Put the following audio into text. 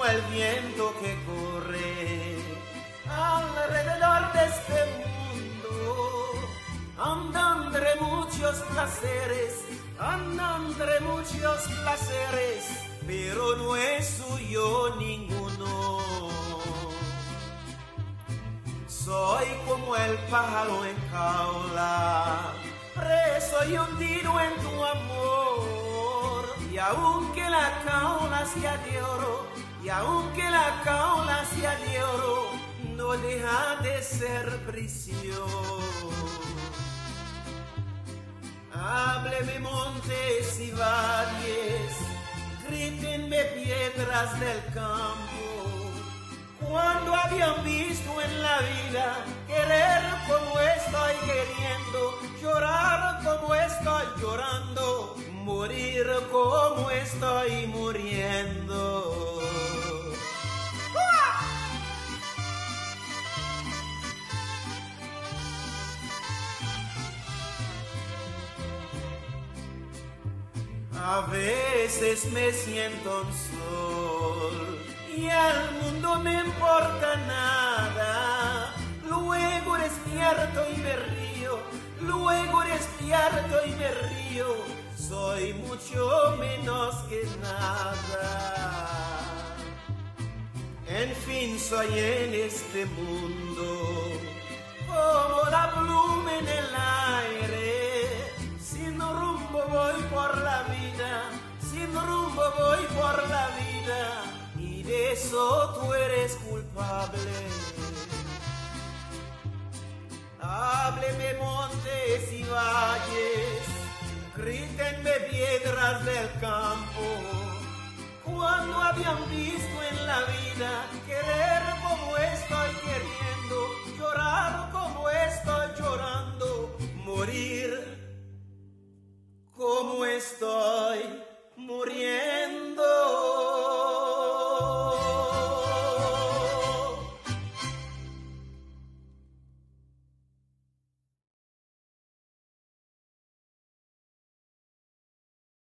como el viento que corre alrededor de este mundo. Anda entre muchos placeres, pero no es suyo ninguno. Soy como el pájaro en jaula, preso y hundido en tu amor. Y aunque la jaula sea de oro, no deja de ser prisión. Hábleme montes y valles, grítenme piedras del campo. Cuando habían visto en la vida querer como estoy queriendo, llorar como estoy llorando, morir como estoy muriendo. A veces me siento un sol y al mundo me importa nada. Luego despierto y me río, soy mucho menos que nada. En fin, soy en este mundo como la pluma en el aire. Sin rumbo voy por la vida, y de eso tú eres culpable. Hábleme montes y valles, grítenme piedras del campo. Cuando habían visto en la vida querer como estoy queriendo, llorar como